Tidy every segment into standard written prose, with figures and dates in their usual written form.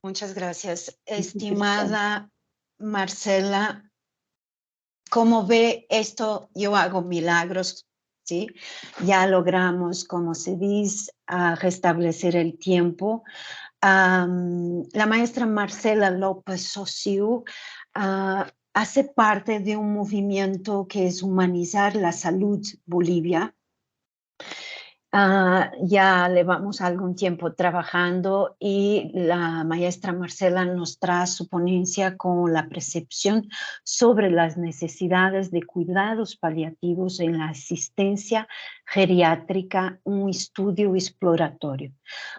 Muchas gracias. Estimada Marcela, como ve esto, yo hago milagros, ¿sí? Ya logramos, como se dice, restablecer el tiempo. La maestra Marcela López Sosiu hace parte de un movimiento que es Humanizar la Salud Bolivia. Ya llevamos algún tiempo trabajando y la maestra Marcela nos trae su ponencia con la percepción sobre las necesidades de cuidados paliativos en la asistencia geriátrica, un estudio exploratorio.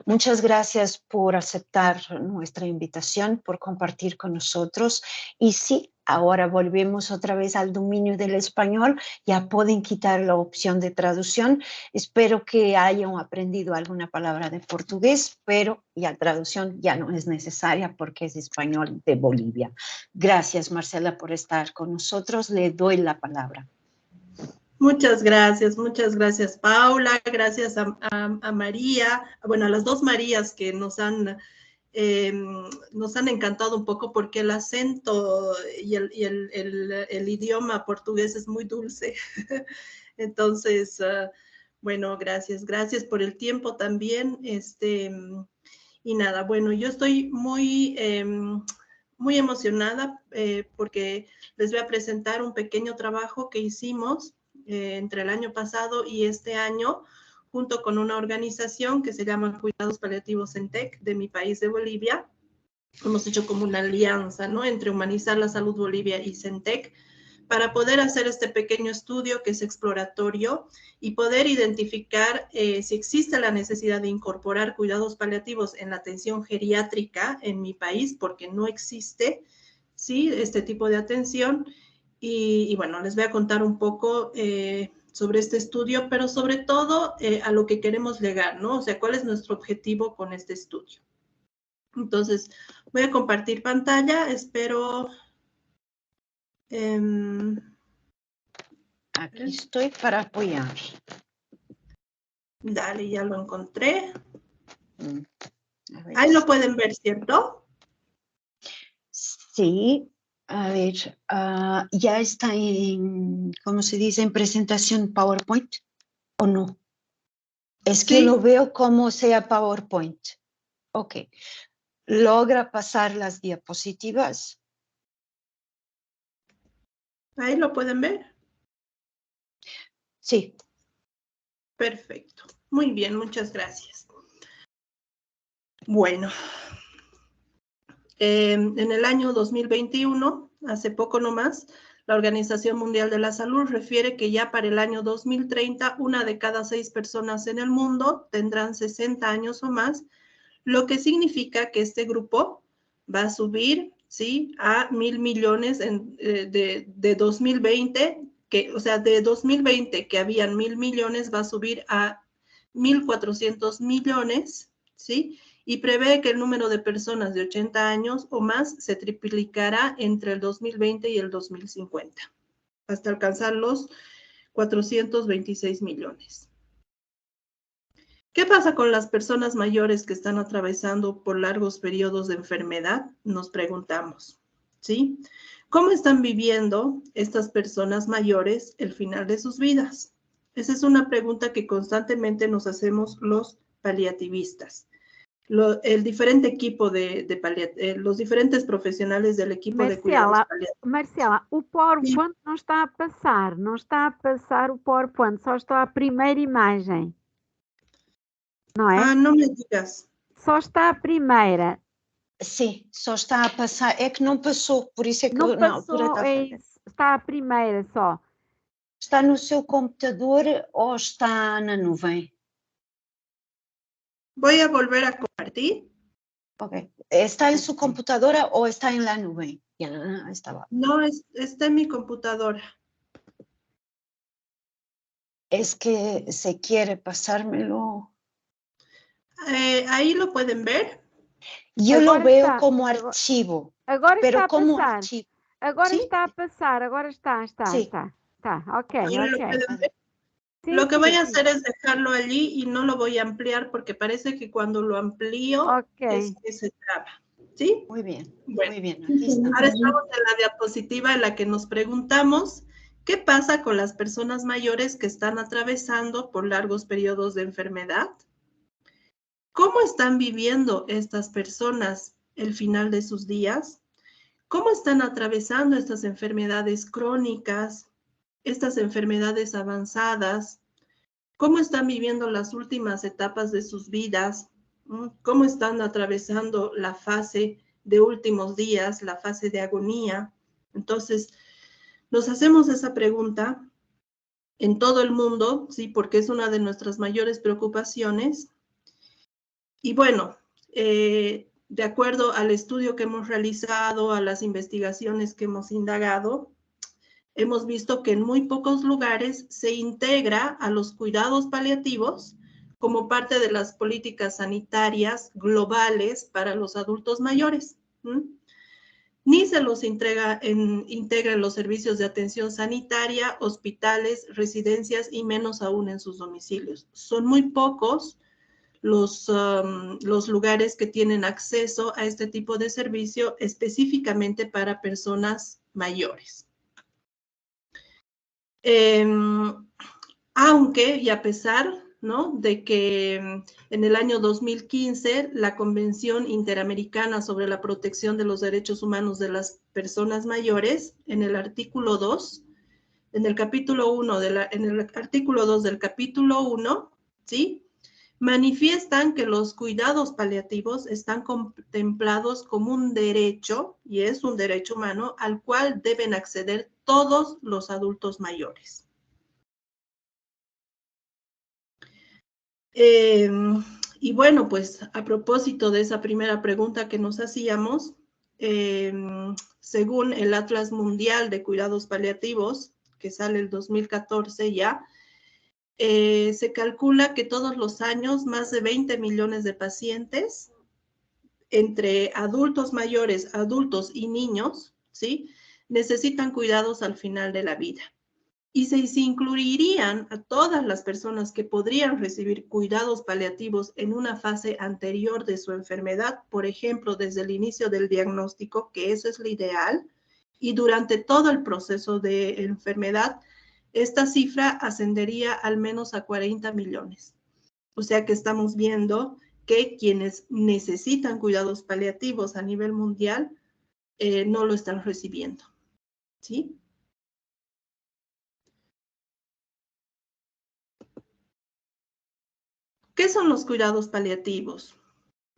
Muchas gracias por aceptar nuestra invitación, por compartir con nosotros. Y sí, ahora volvemos otra vez al dominio del español. Ya pueden quitar la opción de traducción. Espero que hayan aprendido alguna palabra de portugués, pero la traducción ya no es necesaria porque es español de Bolivia. Gracias, Marcela, por estar con nosotros. Le doy la palabra. Muchas gracias, Paula. Gracias a María, bueno, a las dos Marías que nos han encantado un poco porque el acento y el idioma portugués es muy dulce. Entonces, bueno, gracias por el tiempo también. Y nada, bueno, yo estoy muy emocionada porque les voy a presentar un pequeño trabajo que hicimos entre el año pasado y este año, junto con una organización que se llama Cuidados Paliativos Centec, de mi país, de Bolivia. Hemos hecho como una alianza, ¿no?, entre Humanizar la Salud Bolivia y Centec, para poder hacer este pequeño estudio que es exploratorio y poder identificar si existe la necesidad de incorporar cuidados paliativos en la atención geriátrica en mi país, porque no existe, ¿sí?, este tipo de atención. Y bueno, les voy a contar un poco sobre este estudio, pero sobre todo a lo que queremos llegar, ¿no? O sea, ¿cuál es nuestro objetivo con este estudio? Entonces, voy a compartir pantalla, espero... Aquí estoy para apoyar. Dale, ya lo encontré. Ahí lo pueden ver, ¿cierto? Sí. A ver, ¿ya está en, cómo se dice, en presentación PowerPoint o no? Es que Sí. lo veo como sea PowerPoint. Ok. ¿Logra pasar las diapositivas? Ahí lo pueden ver. Sí. Perfecto. Muy bien, muchas gracias. Bueno, en el año 2021, hace poco nomás, la Organización Mundial de la Salud refiere que ya para el año 2030, 1 de cada 6 personas en el mundo tendrán 60 años o más, lo que significa que este grupo va a subir, ¿sí?, a 1.000 millones de 2020, o sea, de 2020 que habían 1.000 millones, va a subir a 1.400 millones, ¿sí? Y prevé que el número de personas de 80 años o más se triplicará entre el 2020 y el 2050, hasta alcanzar los 426 millones. ¿Qué pasa con las personas mayores que están atravesando por largos periodos de enfermedad? Nos preguntamos, ¿sí? ¿Cómo están viviendo estas personas mayores el final de sus vidas? Esa es una pregunta que constantemente nos hacemos los paliativistas. El diferente equipo los diferentes profesionales del equipo de cuidados paliativos. Marcela, o PowerPoint não está a passar, não está a passar o PowerPoint, só está a primeira imagem. Não é? Não me digas. Só está a primeira. Sim, só está a passar. É que não passou, por isso é que não eu, na altura estava a ver. Está a primeira só. Está no seu computador ou está na nuvem? Voy a volver a compartir. Ok. ¿Está en su computadora o está en la nube? Ya, estaba. No, está en mi computadora. Es que se quiere pasármelo. Ahí lo pueden ver. Yo agora lo veo como archivo. Agora pero está a como passar. archivo. Agora ¿Sí? está a passar, agora está. Sí. Está, ok, Ahora lo ok. pueden ver. Sí, lo que sí, voy a hacer es dejarlo allí y no lo voy a ampliar porque parece que cuando lo amplío es que se traba. ¿Sí? Muy bien, Bueno, muy bien. Aquí estamos. ahora estamos en la diapositiva en la que nos preguntamos qué pasa con las personas mayores que están atravesando por largos periodos de enfermedad. ¿Cómo están viviendo estas personas el final de sus días? ¿Cómo están atravesando estas enfermedades crónicas, estas enfermedades avanzadas? ¿Cómo están viviendo las últimas etapas de sus vidas? ¿Cómo están atravesando la fase de últimos días, la fase de agonía? Entonces, nos hacemos esa pregunta en todo el mundo, ¿sí? Porque es una de nuestras mayores preocupaciones. Y bueno, de acuerdo al estudio que hemos realizado, a las investigaciones que hemos indagado, hemos visto que en muy pocos lugares se integra a los cuidados paliativos como parte de las políticas sanitarias globales para los adultos mayores. Ni se los integra en los servicios de atención sanitaria, hospitales, residencias y menos aún en sus domicilios. Son muy pocos los lugares que tienen acceso a este tipo de servicio específicamente para personas mayores. Aunque y a pesar, ¿no?, de que en el año 2015 la Convención Interamericana sobre la Protección de los Derechos Humanos de las Personas Mayores, en el artículo 2, en el capítulo 1, en el artículo 2 del capítulo 1, ¿sí?, manifiestan que los cuidados paliativos están contemplados como un derecho, y es un derecho humano, al cual deben acceder todos los adultos mayores. Y bueno, pues a propósito de esa primera pregunta que nos hacíamos, según el Atlas Mundial de Cuidados Paliativos, que sale el 2014 ya, se calcula que todos los años más de 20 millones de pacientes, entre adultos mayores, adultos y niños, ¿sí?, necesitan cuidados al final de la vida. Y se incluirían a todas las personas que podrían recibir cuidados paliativos en una fase anterior de su enfermedad, por ejemplo, desde el inicio del diagnóstico, que eso es lo ideal, y durante todo el proceso de enfermedad, esta cifra ascendería al menos a 40 millones. O sea que estamos viendo que quienes necesitan cuidados paliativos a nivel mundial no lo están recibiendo, ¿sí? ¿Qué son los cuidados paliativos?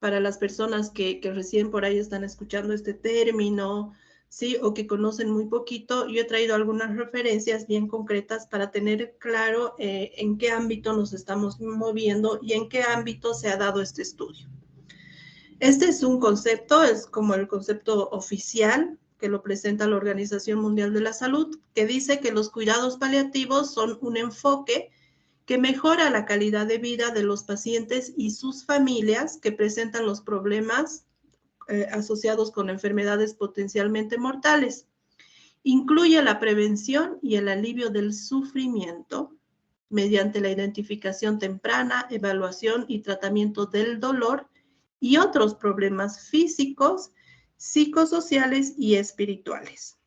Para las personas que recién por ahí están escuchando este término, ¿sí?, o que conocen muy poquito, yo he traído algunas referencias bien concretas para tener claro en qué ámbito nos estamos moviendo y en qué ámbito se ha dado este estudio. Este es un concepto, es como el concepto oficial que lo presenta la Organización Mundial de la Salud, que dice que los cuidados paliativos son un enfoque que mejora la calidad de vida de los pacientes y sus familias que presentan los problemas asociados con enfermedades potencialmente mortales. Incluye la prevención y el alivio del sufrimiento mediante la identificación temprana, evaluación y tratamiento del dolor y otros problemas físicos, psicosociales y espirituales.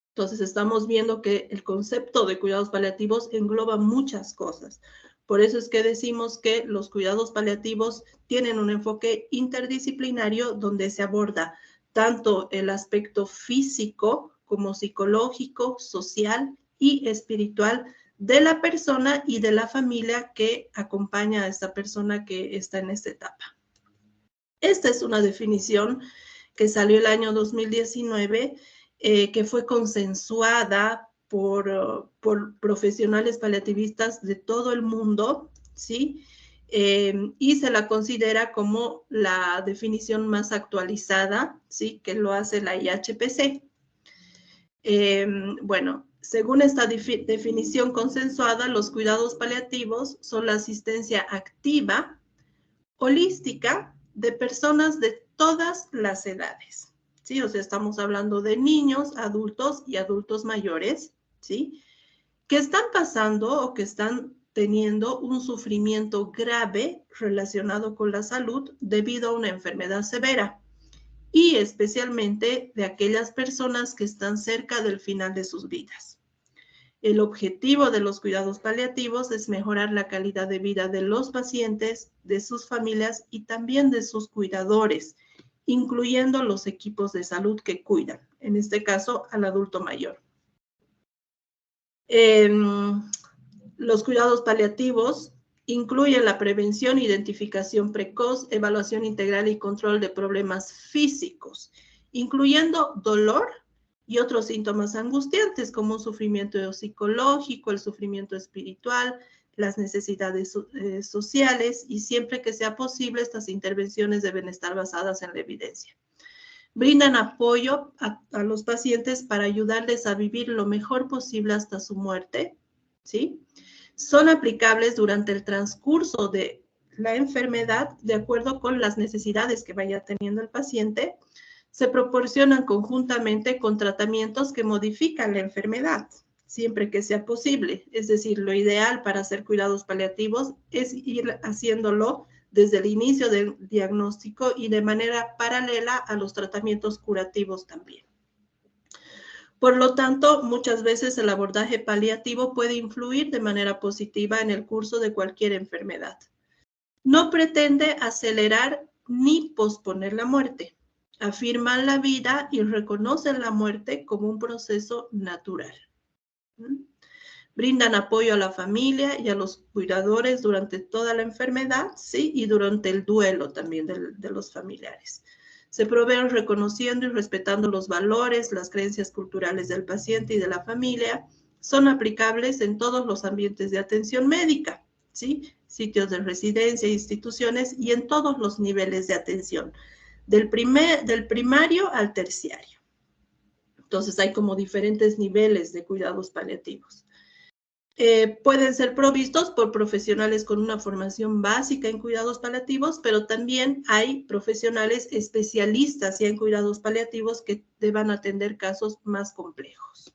Entonces, estamos viendo que el concepto de cuidados paliativos engloba muchas cosas. Por eso es que decimos que los cuidados paliativos tienen un enfoque interdisciplinario donde se aborda tanto el aspecto físico como psicológico, social y espiritual de la persona y de la familia que acompaña a esta persona que está en esta etapa. Esta es una definición que salió el año 2019, que fue consensuada por profesionales paliativistas de todo el mundo, ¿sí? Y se la considera como la definición más actualizada, ¿sí?, que lo hace la IHPC. Bueno, según esta definición consensuada, los cuidados paliativos son la asistencia activa, holística, de personas de todas las edades, ¿sí? O sea, estamos hablando de niños, adultos y adultos mayores, ¿sí?, que están pasando o que están teniendo un sufrimiento grave relacionado con la salud debido a una enfermedad severa y especialmente de aquellas personas que están cerca del final de sus vidas. El objetivo de los cuidados paliativos es mejorar la calidad de vida de los pacientes, de sus familias y también de sus cuidadores, incluyendo los equipos de salud que cuidan, en este caso al adulto mayor. Los cuidados paliativos incluyen la prevención, identificación precoz, evaluación integral y control de problemas físicos, incluyendo dolor y otros síntomas angustiantes como un sufrimiento psicológico, el sufrimiento espiritual, las necesidades sociales, y siempre que sea posible, estas intervenciones deben estar basadas en la evidencia. Brindan apoyo a los pacientes para ayudarles a vivir lo mejor posible hasta su muerte, ¿sí? Son aplicables durante el transcurso de la enfermedad de acuerdo con las necesidades que vaya teniendo el paciente. Se proporcionan conjuntamente con tratamientos que modifican la enfermedad, siempre que sea posible. Es decir, lo ideal para hacer cuidados paliativos es ir haciéndolo desde el inicio del diagnóstico y de manera paralela a los tratamientos curativos también. Por lo tanto, muchas veces el abordaje paliativo puede influir de manera positiva en el curso de cualquier enfermedad. No pretende acelerar ni posponer la muerte. Afirman la vida y reconocen la muerte como un proceso natural. Brindan apoyo a la familia y a los cuidadores durante toda la enfermedad, ¿sí? Y durante el duelo también de los familiares. Se proveen reconociendo y respetando los valores, las creencias culturales del paciente y de la familia. Son aplicables en todos los ambientes de atención médica, ¿sí? Sitios de residencia, instituciones y en todos los niveles de atención, del primario al terciario. Entonces hay como diferentes niveles de cuidados paliativos. Pueden ser provistos por profesionales con una formación básica en cuidados paliativos, pero también hay profesionales especialistas ya en cuidados paliativos que deban atender casos más complejos.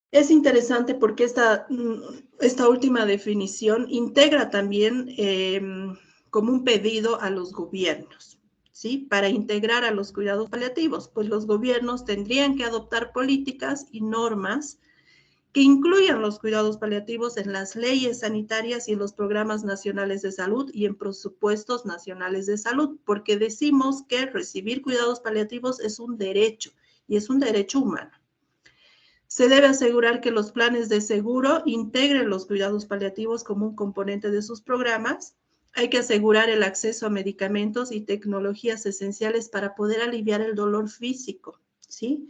Es interesante porque esta última definición integra también como un pedido a los gobiernos, ¿sí? Para integrar a los cuidados paliativos, pues los gobiernos tendrían que adoptar políticas y normas que incluyan los cuidados paliativos en las leyes sanitarias y en los programas nacionales de salud y en presupuestos nacionales de salud, porque decimos que recibir cuidados paliativos es un derecho y es un derecho humano. Se debe asegurar que los planes de seguro integren los cuidados paliativos como un componente de sus programas. Hay que asegurar el acceso a medicamentos y tecnologías esenciales para poder aliviar el dolor físico, ¿sí?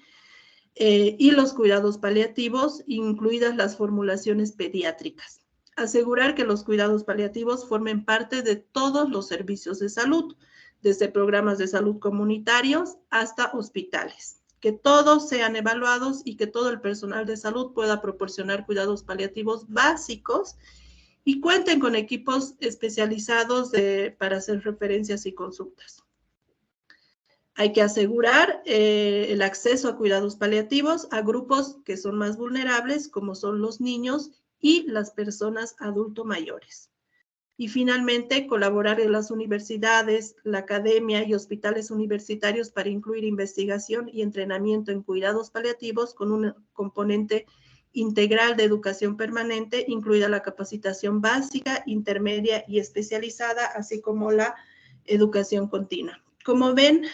Y los cuidados paliativos, incluidas las formulaciones pediátricas. Asegurar que los cuidados paliativos formen parte de todos los servicios de salud, desde programas de salud comunitarios hasta hospitales. Que todos sean evaluados y que todo el personal de salud pueda proporcionar cuidados paliativos básicos y cuenten con equipos especializados para hacer referencias y consultas. Hay que asegurar el acceso a cuidados paliativos a grupos que son más vulnerables, como son los niños y las personas adulto mayores. Y finalmente, colaborar en las universidades, la academia y hospitales universitarios para incluir investigación y entrenamiento en cuidados paliativos con un componente integral de educación permanente, incluida la capacitación básica, intermedia y especializada, así como la educación continua. Como ven,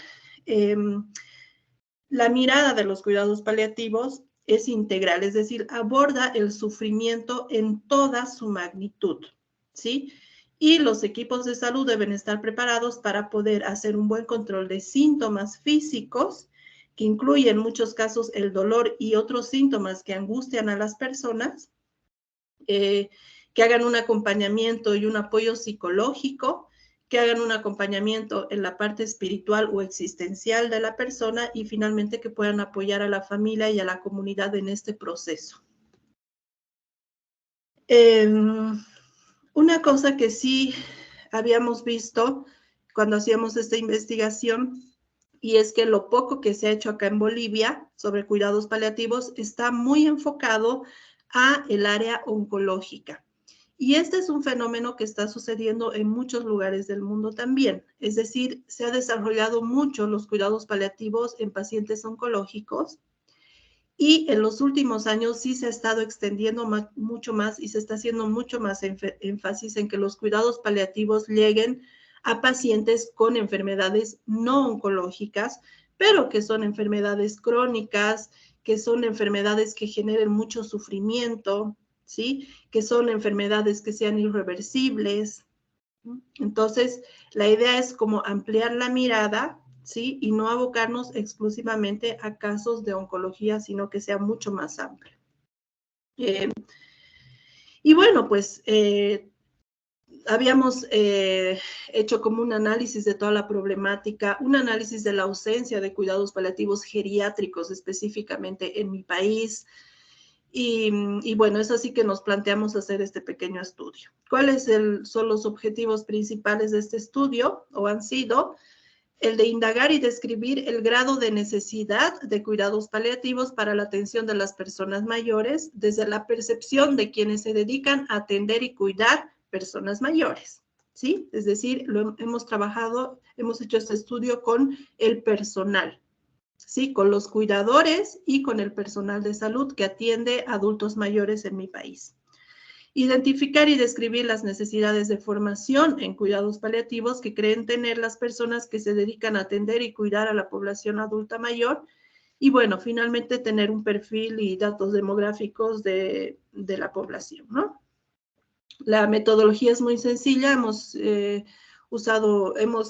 la mirada de los cuidados paliativos es integral, es decir, aborda el sufrimiento en toda su magnitud, ¿sí? Y los equipos de salud deben estar preparados para poder hacer un buen control de síntomas físicos, que incluyen en muchos casos el dolor y otros síntomas que angustian a las personas, que hagan un acompañamiento y un apoyo psicológico, que hagan un acompañamiento en la parte espiritual o existencial de la persona y finalmente que puedan apoyar a la familia y a la comunidad en este proceso. Una cosa que sí habíamos visto cuando hacíamos esta investigación, y es que lo poco que se ha hecho acá en Bolivia sobre cuidados paliativos está muy enfocado a el área oncológica. Y este es un fenómeno que está sucediendo en muchos lugares del mundo también. Es decir, se ha desarrollado mucho los cuidados paliativos en pacientes oncológicos y en los últimos años sí se ha estado extendiendo mucho más y se está haciendo mucho más énfasis en que los cuidados paliativos lleguen a pacientes con enfermedades no oncológicas, pero que son enfermedades crónicas, que son enfermedades que generen mucho sufrimiento, ¿sí? Que son enfermedades que sean irreversibles. Entonces, la idea es como ampliar la mirada, ¿sí? Y no abocarnos exclusivamente a casos de oncología, sino que sea mucho más amplio. Y bueno, pues habíamos hecho como un análisis de toda la problemática, un análisis de la ausencia de cuidados paliativos geriátricos específicamente en mi país. Y bueno, es así que nos planteamos hacer este pequeño estudio. ¿Cuáles son los objetivos principales de este estudio? O han sido el de indagar y describir el grado de necesidad de cuidados paliativos para la atención de las personas mayores desde la percepción de quienes se dedican a atender y cuidar personas mayores, ¿sí? Es decir, hemos hecho este estudio con el personal, ¿sí? Con los cuidadores y con el personal de salud que atiende a adultos mayores en mi país. Identificar y describir las necesidades de formación en cuidados paliativos que creen tener las personas que se dedican a atender y cuidar a la población adulta mayor. Y bueno, finalmente tener un perfil y datos demográficos de la población, ¿no? La metodología es muy sencilla. Hemos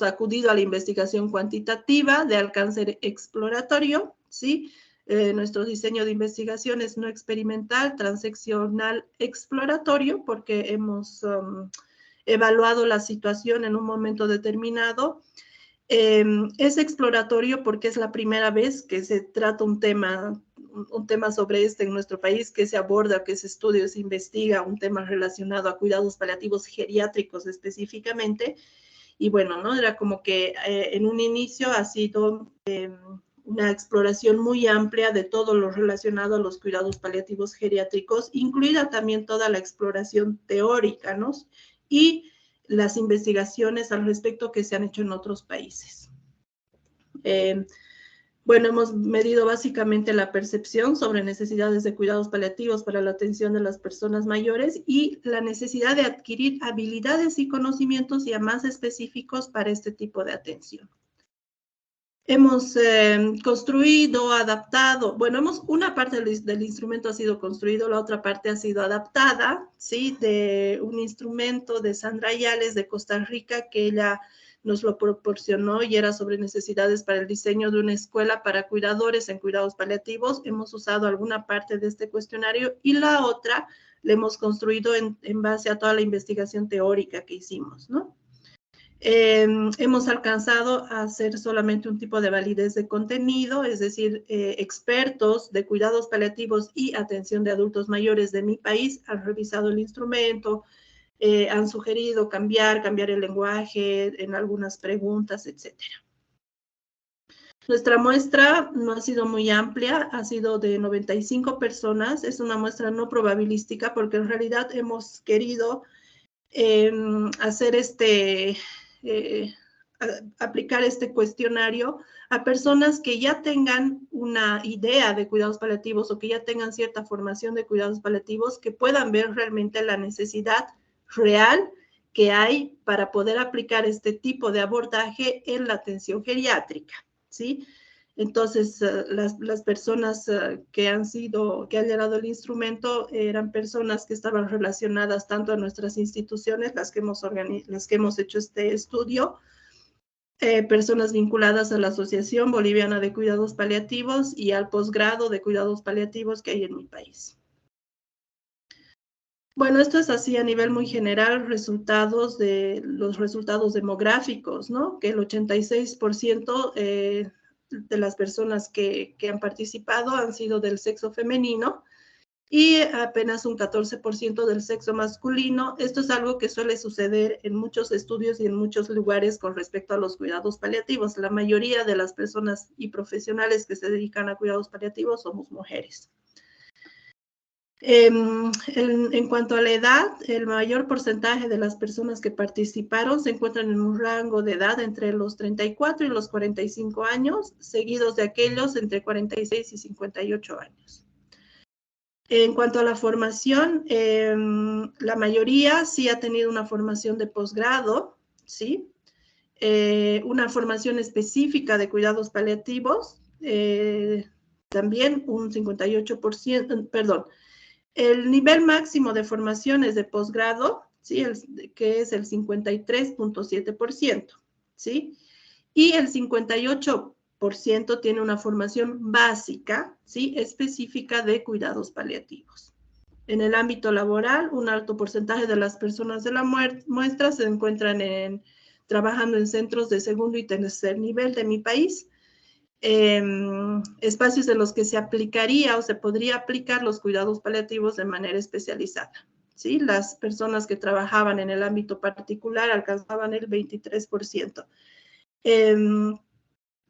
acudido a la investigación cuantitativa de alcance exploratorio, ¿sí? Nuestro diseño de investigación es no experimental, transaccional, exploratorio, porque hemos evaluado la situación en un momento determinado. Es exploratorio porque es la primera vez que se trata un tema sobre este en nuestro país, que se aborda, que se estudia, se investiga un tema relacionado a cuidados paliativos geriátricos específicamente. Y bueno, ¿no? Era como que en un inicio ha sido una exploración muy amplia de todo lo relacionado a los cuidados paliativos geriátricos, incluida también toda la exploración teórica, ¿no? Y las investigaciones al respecto que se han hecho en otros países. Bueno, hemos medido básicamente la percepción sobre necesidades de cuidados paliativos para la atención de las personas mayores y la necesidad de adquirir habilidades y conocimientos ya más específicos para este tipo de atención. Hemos construido, adaptado, bueno, una parte del instrumento ha sido construido, la otra parte ha sido adaptada, ¿sí? De un instrumento de Sandra Ayales de Costa Rica, que ella nos lo proporcionó y era sobre necesidades para el diseño de una escuela para cuidadores en cuidados paliativos. Hemos usado alguna parte de este cuestionario y la otra la hemos construido en base a toda la investigación teórica que hicimos, ¿no? Hemos alcanzado a hacer solamente un tipo de validez de contenido, es decir, expertos de cuidados paliativos y atención de adultos mayores de mi país han revisado el instrumento, han sugerido cambiar el lenguaje en algunas preguntas, etc. Nuestra muestra no ha sido muy amplia, ha sido de 95 personas, es una muestra no probabilística porque en realidad hemos querido hacer aplicar este cuestionario a personas que ya tengan una idea de cuidados paliativos o que ya tengan cierta formación de cuidados paliativos, que puedan ver realmente la necesidad real que hay para poder aplicar este tipo de abordaje en la atención geriátrica, ¿sí? Entonces, las personas que han llenado el instrumento eran personas que estaban relacionadas tanto a nuestras instituciones, las que hemos hecho este estudio, personas vinculadas a la Asociación Boliviana de Cuidados Paliativos y al posgrado de cuidados paliativos que hay en mi país. Bueno, esto es así a nivel muy general, los resultados demográficos, ¿no? Que el 86% de las personas que han participado han sido del sexo femenino y apenas un 14% del sexo masculino. Esto es algo que suele suceder en muchos estudios y en muchos lugares con respecto a los cuidados paliativos. La mayoría de las personas y profesionales que se dedican a cuidados paliativos somos mujeres. En cuanto a la edad, el mayor porcentaje de las personas que participaron se encuentran en un rango de edad entre los 34 y los 45 años, seguidos de aquellos entre 46 y 58 años. En cuanto a la formación, la mayoría sí ha tenido una formación de posgrado, ¿sí? Una formación específica de cuidados paliativos, también un 58%, perdón, el nivel máximo de formaciones de posgrado, ¿sí? Que es el 53.7%, ¿sí? Y el 58% tiene una formación básica, ¿sí? Específica de cuidados paliativos. En el ámbito laboral, un alto porcentaje de las personas de la muestra se encuentran trabajando en centros de segundo y tercer nivel de mi país, espacios en los que se aplicaría o se podría aplicar los cuidados paliativos de manera especializada, ¿sí? Las personas que trabajaban en el ámbito particular alcanzaban el 23%.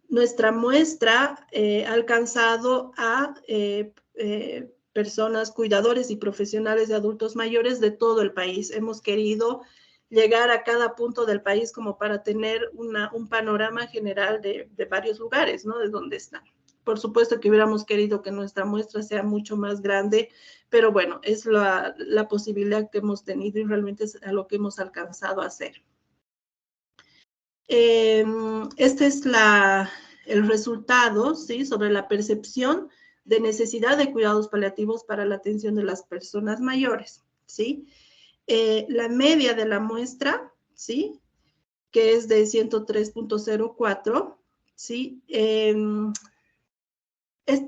Nuestra muestra ha alcanzado a personas, cuidadores y profesionales de adultos mayores de todo el país. Hemos querido llegar a cada punto del país como para tener un panorama general de varios lugares, ¿no? De dónde están. Por supuesto que hubiéramos querido que nuestra muestra sea mucho más grande, pero bueno, es la posibilidad que hemos tenido y realmente es a lo que hemos alcanzado a hacer. Este es el resultado, ¿sí? Sobre la percepción de necesidad de cuidados paliativos para la atención de las personas mayores, ¿sí? La media de la muestra, ¿sí? Que es de 103.04, ¿sí?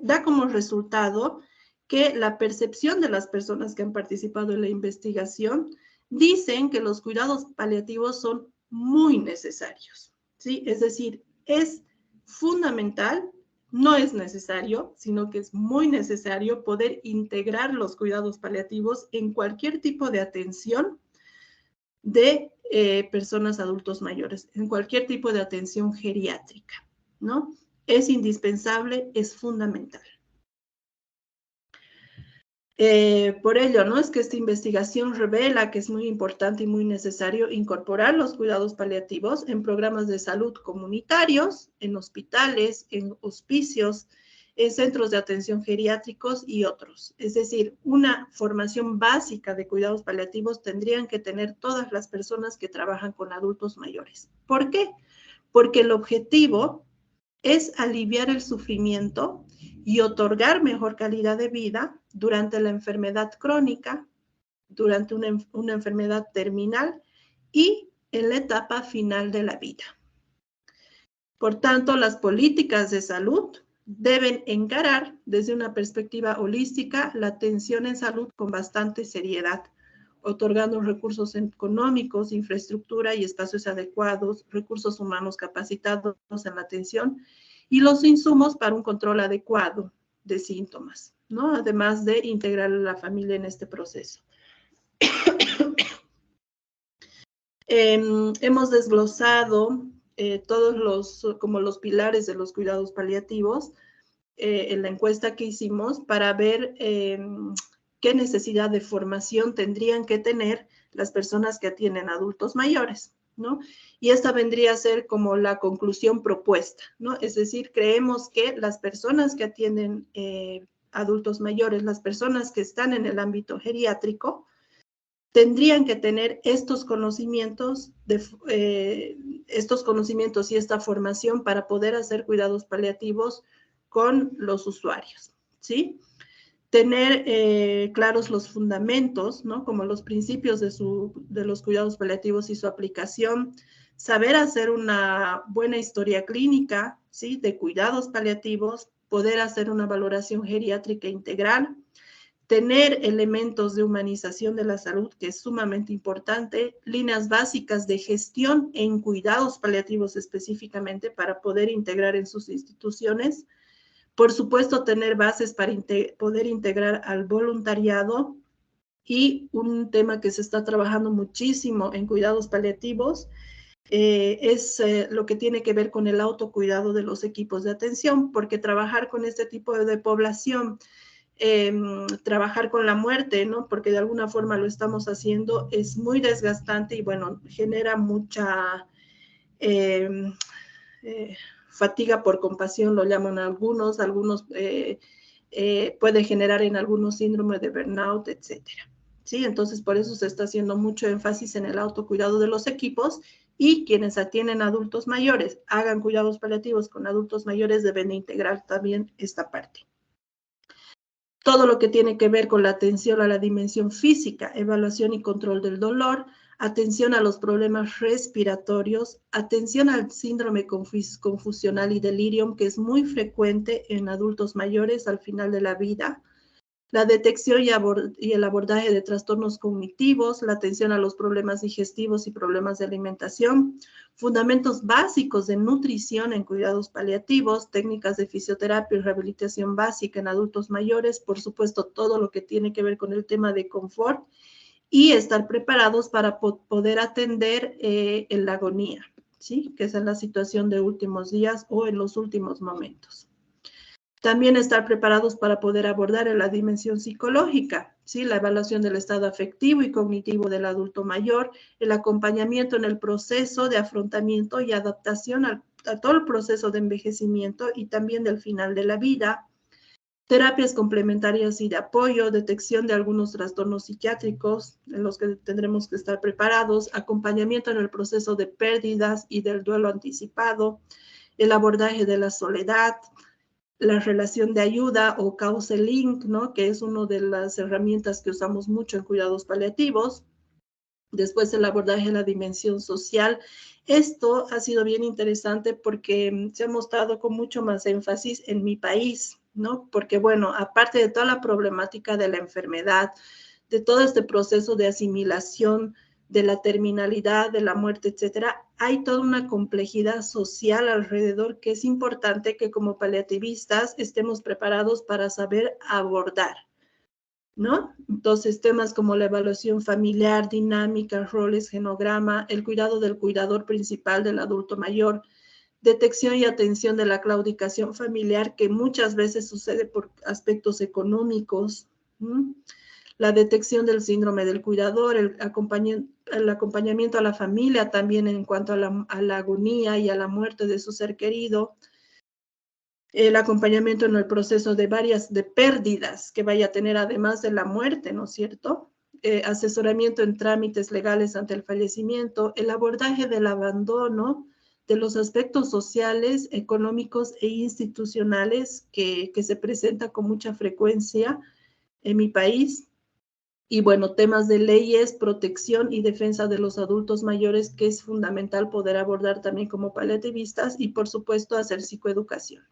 Da como resultado que la percepción de las personas que han participado en la investigación dicen que los cuidados paliativos son muy necesarios, ¿sí? Es decir, es fundamental, no es necesario, sino que es muy necesario poder integrar los cuidados paliativos en cualquier tipo de atención de personas adultos mayores, en cualquier tipo de atención geriátrica, ¿no? Es indispensable, es fundamental. Por ello, ¿no? Es que esta investigación revela que es muy importante y muy necesario incorporar los cuidados paliativos en programas de salud comunitarios, en hospitales, en hospicios, en centros de atención geriátricos y otros. Es decir, una formación básica de cuidados paliativos tendrían que tener todas las personas que trabajan con adultos mayores. ¿Por qué? Porque el objetivo es aliviar el sufrimiento y otorgar mejor calidad de vida durante la enfermedad crónica, durante una enfermedad terminal y en la etapa final de la vida. Por tanto, las políticas de salud deben encarar desde una perspectiva holística la atención en salud con bastante seriedad, otorgando recursos económicos, infraestructura y espacios adecuados, recursos humanos capacitados en la atención y los insumos para un control adecuado de síntomas, ¿no? Además de integrar a la familia en este proceso. Hemos desglosado todos los pilares de los cuidados paliativos en la encuesta que hicimos para ver qué necesidad de formación tendrían que tener las personas que atienden a adultos mayores, ¿no? Y esta vendría a ser como la conclusión propuesta, ¿no? Es decir, creemos que las personas que atienden adultos mayores, las personas que están en el ámbito geriátrico, tendrían que tener estos conocimientos y esta formación para poder hacer cuidados paliativos con los usuarios, ¿sí? Tener claros los fundamentos, ¿no? Como los principios de los cuidados paliativos y su aplicación, saber hacer una buena historia clínica, ¿sí? De cuidados paliativos, poder hacer una valoración geriátrica integral, tener elementos de humanización de la salud, que es sumamente importante, líneas básicas de gestión en cuidados paliativos específicamente para poder integrar en sus instituciones. Por supuesto, tener bases para poder integrar al voluntariado y un tema que se está trabajando muchísimo en cuidados paliativos es lo que tiene que ver con el autocuidado de los equipos de atención, porque trabajar con este tipo de población trabajar con la muerte, ¿no? Porque de alguna forma lo estamos haciendo, es muy desgastante y bueno, genera mucha fatiga por compasión, lo llaman algunos puede generar en algunos síndromes de burnout, etcétera. ¿Sí? Entonces, por eso se está haciendo mucho énfasis en el autocuidado de los equipos y quienes atienden a adultos mayores, hagan cuidados paliativos con adultos mayores, deben integrar también esta parte. Todo lo que tiene que ver con la atención a la dimensión física, evaluación y control del dolor, atención a los problemas respiratorios, atención al síndrome confusional y delirium, que es muy frecuente en adultos mayores al final de la vida, la detección y el abordaje de trastornos cognitivos, la atención a los problemas digestivos y problemas de alimentación, fundamentos básicos de nutrición en cuidados paliativos, técnicas de fisioterapia y rehabilitación básica en adultos mayores, por supuesto, todo lo que tiene que ver con el tema de confort y estar preparados para poder atender en la agonía, ¿sí? Que es en la situación de últimos días o en los últimos momentos. También estar preparados para poder abordar en la dimensión psicológica, ¿sí? La evaluación del estado afectivo y cognitivo del adulto mayor, el acompañamiento en el proceso de afrontamiento y adaptación a todo el proceso de envejecimiento y también del final de la vida, terapias complementarias y de apoyo, detección de algunos trastornos psiquiátricos en los que tendremos que estar preparados, acompañamiento en el proceso de pérdidas y del duelo anticipado, el abordaje de la soledad, la relación de ayuda o counseling, ¿no? Que es una de las herramientas que usamos mucho en cuidados paliativos. Después el abordaje de la dimensión social. Esto ha sido bien interesante porque se ha mostrado con mucho más énfasis en mi país, ¿no? Porque, bueno, aparte de toda la problemática de la enfermedad, de todo este proceso de asimilación, de la terminalidad, de la muerte, etcétera, hay toda una complejidad social alrededor que es importante que como paliativistas estemos preparados para saber abordar, ¿no? Entonces, temas como la evaluación familiar, dinámica, roles, genograma, el cuidado del cuidador principal del adulto mayor, detección y atención de la claudicación familiar, que muchas veces sucede por aspectos económicos, ¿sí? La detección del síndrome del cuidador, el acompañamiento a la familia también en cuanto a la agonía y a la muerte de su ser querido, el acompañamiento en el proceso de pérdidas que vaya a tener además de la muerte, ¿no es cierto? Asesoramiento en trámites legales ante el fallecimiento, el abordaje del abandono, de los aspectos sociales, económicos e institucionales que se presenta con mucha frecuencia en mi país. Y bueno, temas de leyes, protección y defensa de los adultos mayores, que es fundamental poder abordar también como paliativistas y, por supuesto, hacer psicoeducación.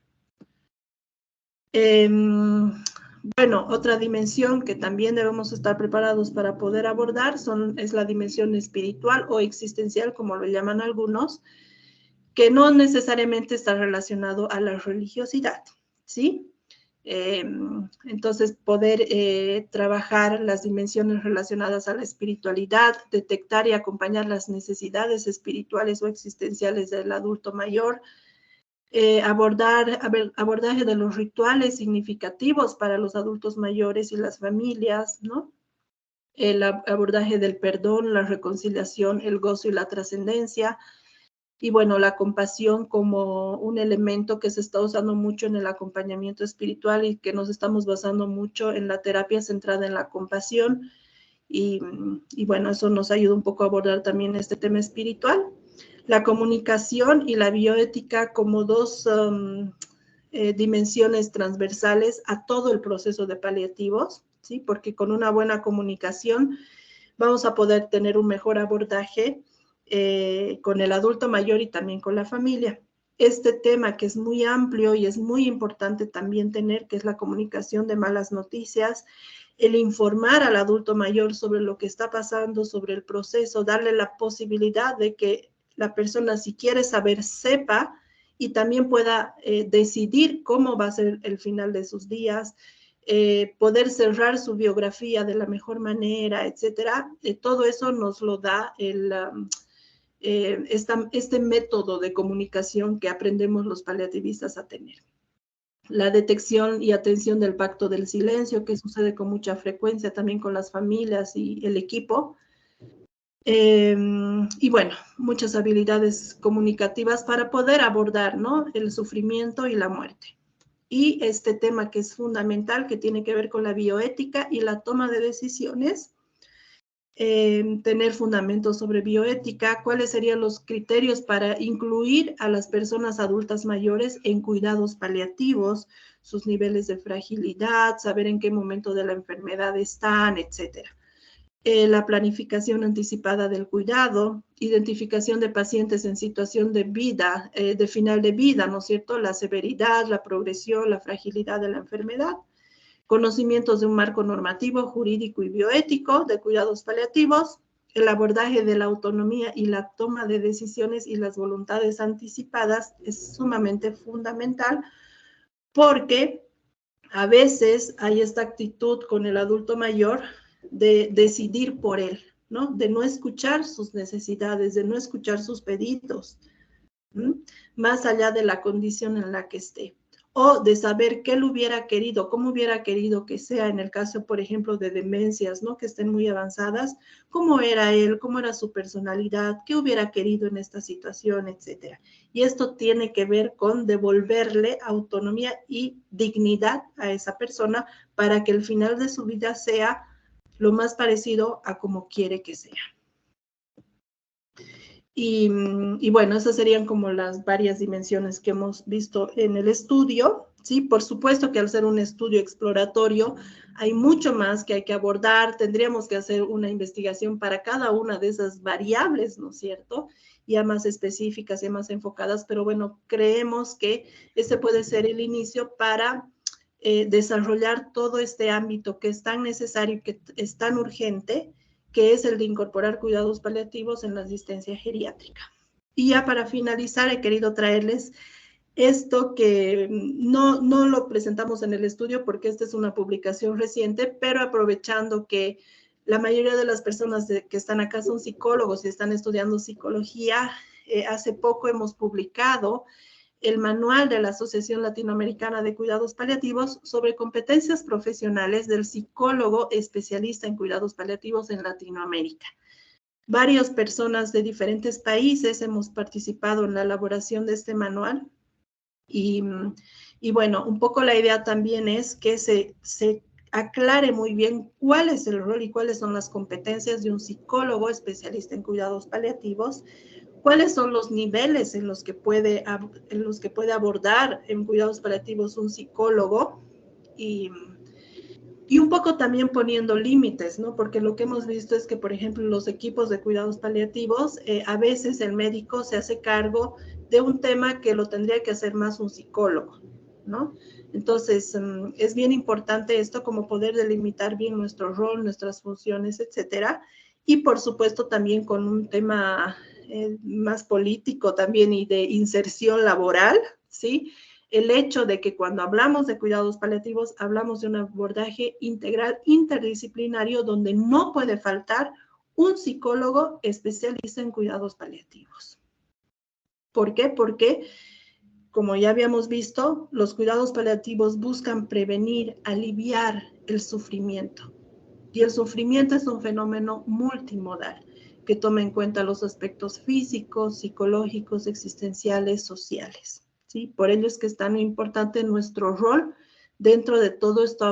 Bueno, otra dimensión que también debemos estar preparados para poder abordar es la dimensión espiritual o existencial, como lo llaman algunos, que no necesariamente está relacionado a la religiosidad, ¿sí? Entonces, poder trabajar las dimensiones relacionadas a la espiritualidad, detectar y acompañar las necesidades espirituales o existenciales del adulto mayor, abordaje de los rituales significativos para los adultos mayores y las familias, ¿no? El abordaje del perdón, la reconciliación, el gozo y la trascendencia. Y bueno, la compasión como un elemento que se está usando mucho en el acompañamiento espiritual y que nos estamos basando mucho en la terapia centrada en la compasión. Y bueno, eso nos ayuda un poco a abordar también este tema espiritual. La comunicación y la bioética como dos dimensiones transversales a todo el proceso de paliativos, ¿sí? Porque con una buena comunicación vamos a poder tener un mejor abordaje con el adulto mayor y también con la familia. Este tema que es muy amplio y es muy importante también tener, que es la comunicación de malas noticias, el informar al adulto mayor sobre lo que está pasando, sobre el proceso, darle la posibilidad de que la persona, si quiere saber, sepa y también pueda decidir cómo va a ser el final de sus días, poder cerrar su biografía de la mejor manera, etcétera. Todo eso nos lo da este método de comunicación que aprendemos los paliativistas a tener. La detección y atención del pacto del silencio, que sucede con mucha frecuencia también con las familias y el equipo. Y bueno, muchas habilidades comunicativas para poder abordar, ¿no?, el sufrimiento y la muerte. Y este tema que es fundamental, que tiene que ver con la bioética y la toma de decisiones, tener fundamentos sobre bioética, cuáles serían los criterios para incluir a las personas adultas mayores en cuidados paliativos, sus niveles de fragilidad, saber en qué momento de la enfermedad están, etcétera. La planificación anticipada del cuidado, identificación de pacientes en situación de vida, de final de vida, ¿no es cierto? La severidad, la progresión, la fragilidad de la enfermedad, conocimientos de un marco normativo, jurídico y bioético de cuidados paliativos, el abordaje de la autonomía y la toma de decisiones y las voluntades anticipadas es sumamente fundamental porque a veces hay esta actitud con el adulto mayor de decidir por él, ¿no? De no escuchar sus necesidades, de no escuchar sus pedidos, más allá de la condición en la que esté. O de saber qué él hubiera querido, cómo hubiera querido que sea en el caso, por ejemplo, de demencias, ¿no?, que estén muy avanzadas, cómo era él, cómo era su personalidad, qué hubiera querido en esta situación, etcétera. Y esto tiene que ver con devolverle autonomía y dignidad a esa persona para que el final de su vida sea lo más parecido a como quiere que sea. Y bueno, esas serían como las varias dimensiones que hemos visto en el estudio, ¿sí? Por supuesto que al ser un estudio exploratorio hay mucho más que hay que abordar, tendríamos que hacer una investigación para cada una de esas variables, ¿no es cierto?, ya más específicas y más enfocadas, pero bueno, creemos que este puede ser el inicio para desarrollar todo este ámbito que es tan necesario y que es tan urgente, que es el de incorporar cuidados paliativos en la asistencia geriátrica. Y ya para finalizar, he querido traerles esto que no lo presentamos en el estudio porque esta es una publicación reciente, pero aprovechando que la mayoría de las personas que están acá son psicólogos y están estudiando psicología, hace poco hemos publicado el manual de la Asociación Latinoamericana de Cuidados Paliativos sobre competencias profesionales del psicólogo especialista en cuidados paliativos en Latinoamérica. Varias personas de diferentes países hemos participado en la elaboración de este manual y bueno, un poco la idea también es que se aclare muy bien cuál es el rol y cuáles son las competencias de un psicólogo especialista en cuidados paliativos, cuáles son los niveles en los que puede abordar en cuidados paliativos un psicólogo y un poco también poniendo límites, ¿no? Porque lo que hemos visto es que, por ejemplo, los equipos de cuidados paliativos, a veces el médico se hace cargo de un tema que lo tendría que hacer más un psicólogo, ¿no? Entonces, es bien importante esto, como poder delimitar bien nuestro rol, nuestras funciones, etcétera. Y, por supuesto, también con un tema más político también y de inserción laboral, ¿sí? El hecho de que cuando hablamos de cuidados paliativos, hablamos de un abordaje integral, interdisciplinario, donde no puede faltar un psicólogo especialista en cuidados paliativos. ¿Por qué? Porque, como ya habíamos visto, los cuidados paliativos buscan prevenir, aliviar el sufrimiento. Y el sufrimiento es un fenómeno multimodal que toma en cuenta los aspectos físicos, psicológicos, existenciales, sociales, ¿sí? Por ello es que es tan importante nuestro rol dentro de todo este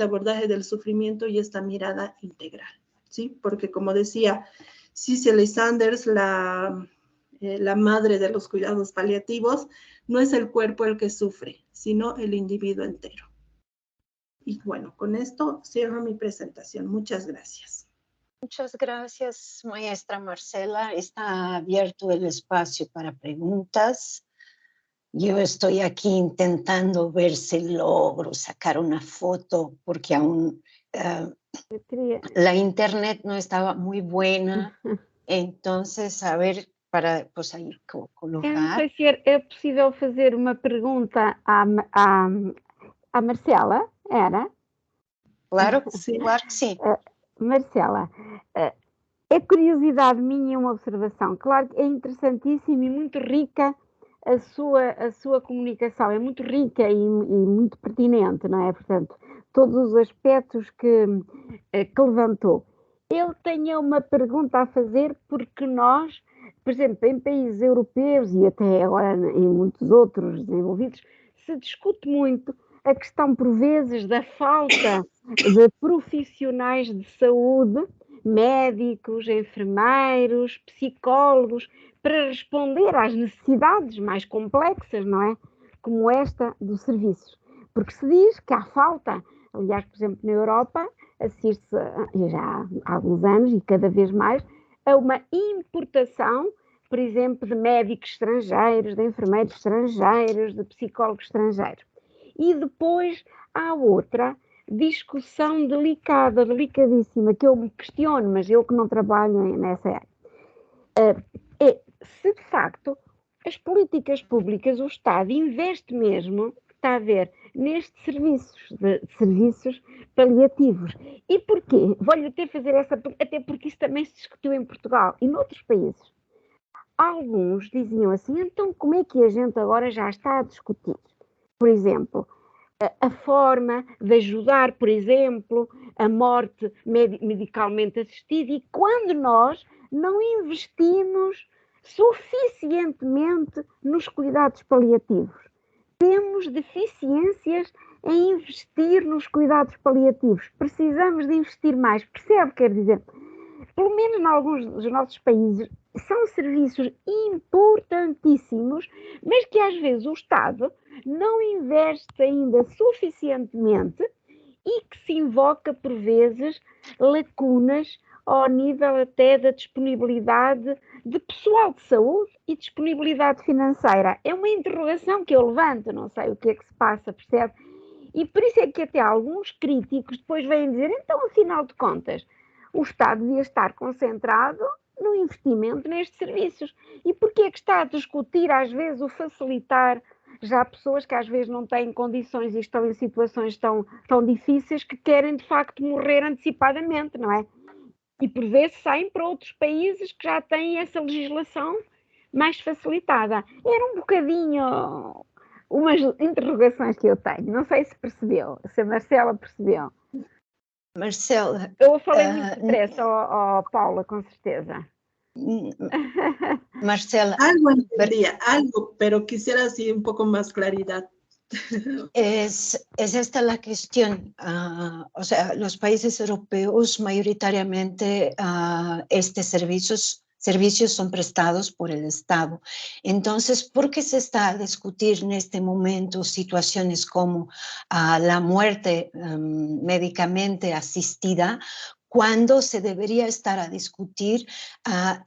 abordaje del sufrimiento y esta mirada integral, ¿sí? Porque, como decía Cicely Saunders, la madre de los cuidados paliativos, no es el cuerpo el que sufre, sino el individuo entero. Y bueno, con esto cierro mi presentación. Muchas gracias. Muchas gracias, maestra Marcela. Está abierto el espacio para preguntas. Yo estoy aquí intentando ver si logro sacar una foto porque aún la internet no estaba muy buena. Entonces, a ver, para pues aí colocar. Eu não sei se é possível fazer uma pergunta à Marcela, era? Claro, Sim. claro que sim. Marcela, é curiosidade minha uma observação. Claro que é interessantíssima e muito rica a sua comunicação é muito rica e muito pertinente, não é? Portanto, todos os aspectos que levantou. Eu tenho uma pergunta a fazer, porque nós, por exemplo, em países europeus e até agora em muitos outros desenvolvidos, se discute muito a questão, por vezes, da falta de profissionais de saúde, médicos, enfermeiros, psicólogos, para responder às necessidades mais complexas, não é? Como esta dos serviços. Porque se diz que há falta, aliás, por exemplo, na Europa, assiste-se já há alguns anos e cada vez mais a uma importação, por exemplo, de médicos estrangeiros, de enfermeiros estrangeiros, de psicólogos estrangeiros. E depois há outra discussão delicada, delicadíssima, que eu me questiono, mas eu que não trabalho nessa área, é se de facto as políticas públicas, o Estado investe mesmo, está a ver, nestes serviços paliativos. E porquê? Vou-lhe até fazer essa pergunta, até porque isso também se discutiu em Portugal e noutros países. Alguns diziam assim, então como é que a gente agora já está a discutir? Por exemplo, a forma de ajudar, por exemplo, a morte medicalmente assistida, e quando nós não investimos suficientemente nos cuidados paliativos. Temos deficiências em investir nos cuidados paliativos. Precisamos de investir mais. Percebe? Quer dizer, pelo menos em alguns dos nossos países, são serviços importantíssimos, mas que às vezes o Estado não investe ainda suficientemente e que se invoca, por vezes, lacunas ao nível até da disponibilidade de pessoal de saúde e disponibilidade financeira. É uma interrogação que eu levanto, não sei o que é que se passa, percebe? E por isso é que até alguns críticos depois vêm dizer, então, afinal de contas, o Estado devia estar concentrado no investimento nestes serviços. E porquê é que está a discutir, às vezes, o facilitar já há pessoas que às vezes não têm condições e estão em situações tão difíceis que querem, de facto, morrer antecipadamente, não é? E por vezes saem para outros países que já têm essa legislação mais facilitada. Era um bocadinho umas interrogações que eu tenho. Não sei se percebeu, se a Marcela percebeu. Marcela, Eu falei muito depressa, Paula, com certeza. Marcela. Algo entendía, algo, pero quisiera así un poco más claridad. Es esta la cuestión. O sea, los países europeos mayoritariamente estos servicios son prestados por el Estado. Entonces, ¿por qué se está a discutir en este momento situaciones como la muerte médicamente asistida, cuando se debería estar a discutir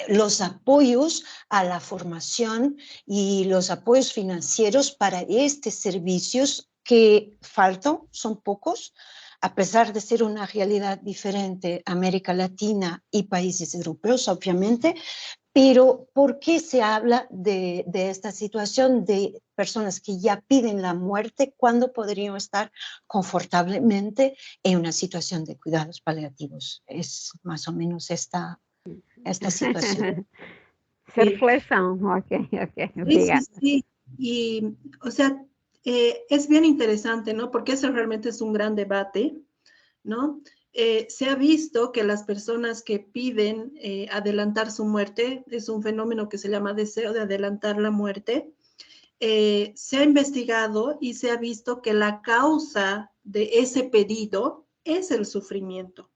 los apoyos a la formación y los apoyos financieros para estos servicios que faltan, son pocos, a pesar de ser una realidad diferente, América Latina y países europeos, obviamente, pero ¿por qué se habla de esta situación de personas que ya piden la muerte cuando podrían estar confortablemente en una situación de cuidados paliativos? Es más o menos esta situación. Reflexión, ok, Sí, sí. Y, o sea, es bien interesante, ¿no? Porque eso realmente es un gran debate, ¿no? Se ha visto que las personas que piden adelantar su muerte, es un fenómeno que se llama deseo de adelantar la muerte, se ha investigado y se ha visto que la causa de ese pedido es el sufrimiento.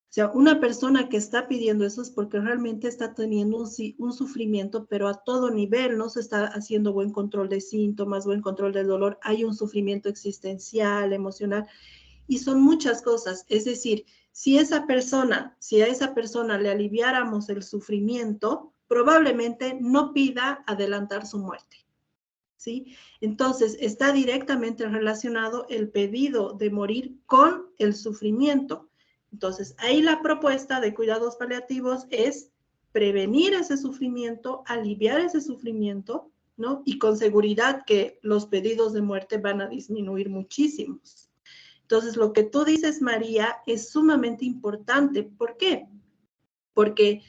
O sea, una persona que está pidiendo eso es porque realmente está teniendo un sufrimiento, pero a todo nivel, no se está haciendo buen control de síntomas, buen control del dolor, hay un sufrimiento existencial, emocional, y son muchas cosas. Es decir, si a esa persona le aliviáramos el sufrimiento, probablemente no pida adelantar su muerte, ¿sí? Entonces, está directamente relacionado el pedido de morir con el sufrimiento. Entonces, ahí la propuesta de cuidados paliativos es prevenir ese sufrimiento, aliviar ese sufrimiento, ¿no? Y con seguridad que los pedidos de muerte van a disminuir muchísimos. Entonces, lo que tú dices, María, es sumamente importante. ¿Por qué? Porque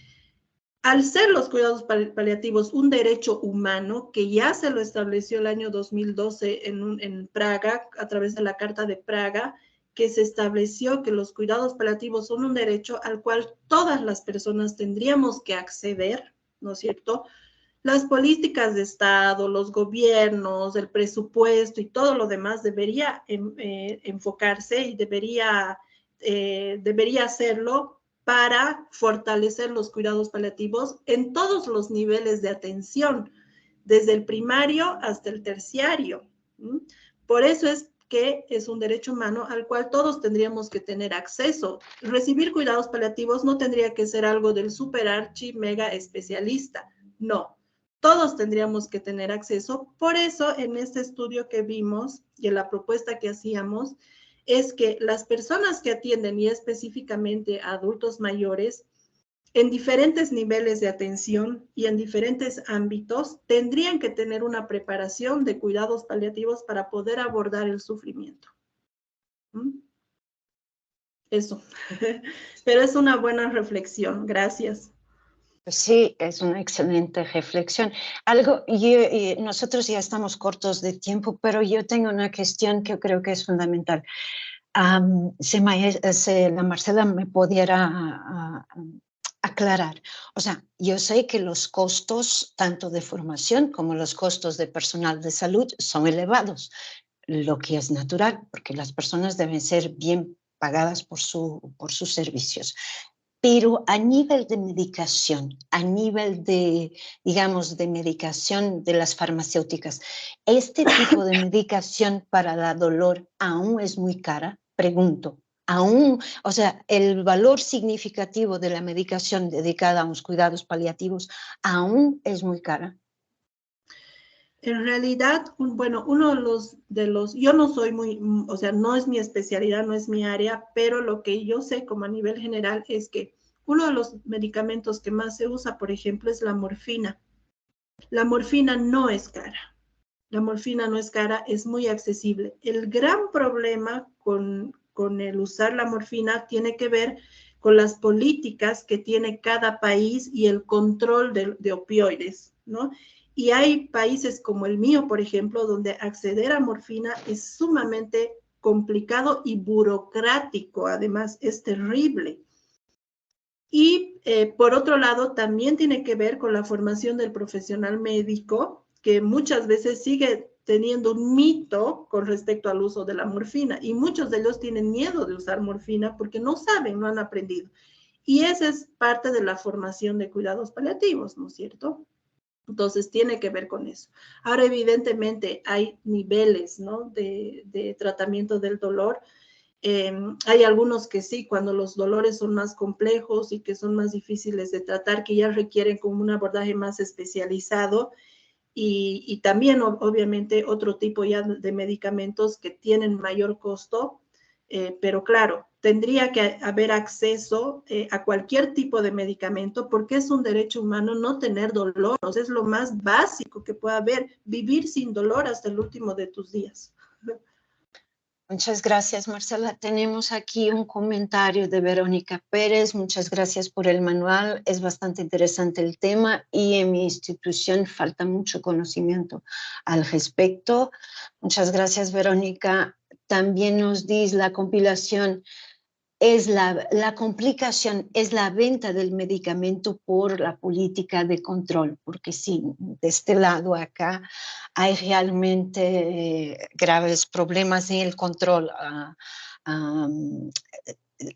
Al ser los cuidados paliativos un derecho humano, que ya se lo estableció el año 2012 en Praga, a través de la Carta de Praga, que se estableció que los cuidados paliativos son un derecho al cual todas las personas tendríamos que acceder, ¿no es cierto? Las políticas de Estado, los gobiernos, el presupuesto y todo lo demás debería enfocarse y debería hacerlo para fortalecer los cuidados paliativos en todos los niveles de atención, desde el primario hasta el terciario. Por eso es que es un derecho humano al cual todos tendríamos que tener acceso. Recibir cuidados paliativos no tendría que ser algo del super archi mega especialista, no. Todos tendríamos que tener acceso. Por eso, en este estudio que vimos y en la propuesta que hacíamos, es que las personas que atienden y específicamente a adultos mayores en diferentes niveles de atención y en diferentes ámbitos tendrían que tener una preparación de cuidados paliativos para poder abordar el sufrimiento. Eso. Pero es una buena reflexión. Gracias. Sí, es una excelente reflexión. Nosotros ya estamos cortos de tiempo, pero yo tengo una cuestión que yo creo que es fundamental. Si la Marcela me pudiera aclarar. O sea, yo sé que los costos tanto de formación como los costos de personal de salud son elevados, lo que es natural, porque las personas deben ser bien pagadas por sus servicios. Pero a nivel de medicación, a nivel de, digamos, de medicación de las farmacéuticas, ¿este tipo de medicación para el dolor aún es muy cara? Pregunto. Aún, o sea, el valor significativo de la medicación dedicada a los cuidados paliativos aún es muy cara. En realidad, bueno, uno de los, yo no soy o sea, no es mi especialidad, no es mi área, pero lo que yo sé como a nivel general es que uno de los medicamentos que más se usa, por ejemplo, es la morfina. La morfina no es cara. La morfina no es cara, es muy accesible. El gran problema con el usar la morfina tiene que ver con las políticas que tiene cada país y el control de opioides, ¿no? Y hay países como el mío, por ejemplo, donde acceder a morfina es sumamente complicado y burocrático, además es terrible. Y por otro lado, también tiene que ver con la formación del profesional médico, que muchas veces sigue teniendo un mito con respecto al uso de la morfina, y muchos de ellos tienen miedo de usar morfina porque no saben, no han aprendido. Y esa es parte de la formación de cuidados paliativos, ¿no es cierto? Entonces, tiene que ver con eso. Ahora, evidentemente, hay niveles, ¿no?, de tratamiento del dolor. Hay algunos que sí, cuando los dolores son más complejos y que son más difíciles de tratar, que ya requieren como un abordaje más especializado y también, obviamente, otro tipo ya de medicamentos que tienen mayor costo, pero claro, tendría que haber acceso a cualquier tipo de medicamento porque es un derecho humano no tener dolor, o sea, es lo más básico que puede haber, vivir sin dolor hasta el último de tus días. Muchas gracias, Marcela. Tenemos aquí un comentario de Verónica Pérez. Muchas gracias por el manual. Es bastante interesante el tema y en mi institución falta mucho conocimiento al respecto. Muchas gracias, Verónica. También nos dice la compilación. La complicación es la venta del medicamento por la política de control, porque sí, de este lado acá hay realmente graves problemas en el control,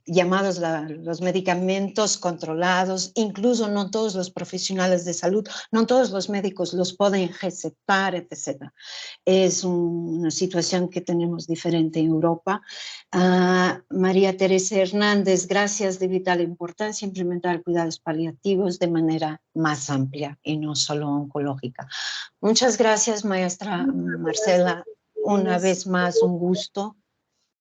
llamados los medicamentos controlados. Incluso no todos los profesionales de salud, no todos los médicos los pueden recetar, etc. Es una situación que tenemos diferente en Europa. María Teresa Hernández, gracias, de vital importancia implementar cuidados paliativos de manera más amplia y no solo oncológica. Muchas gracias, maestra Marcela. Una vez más, un gusto.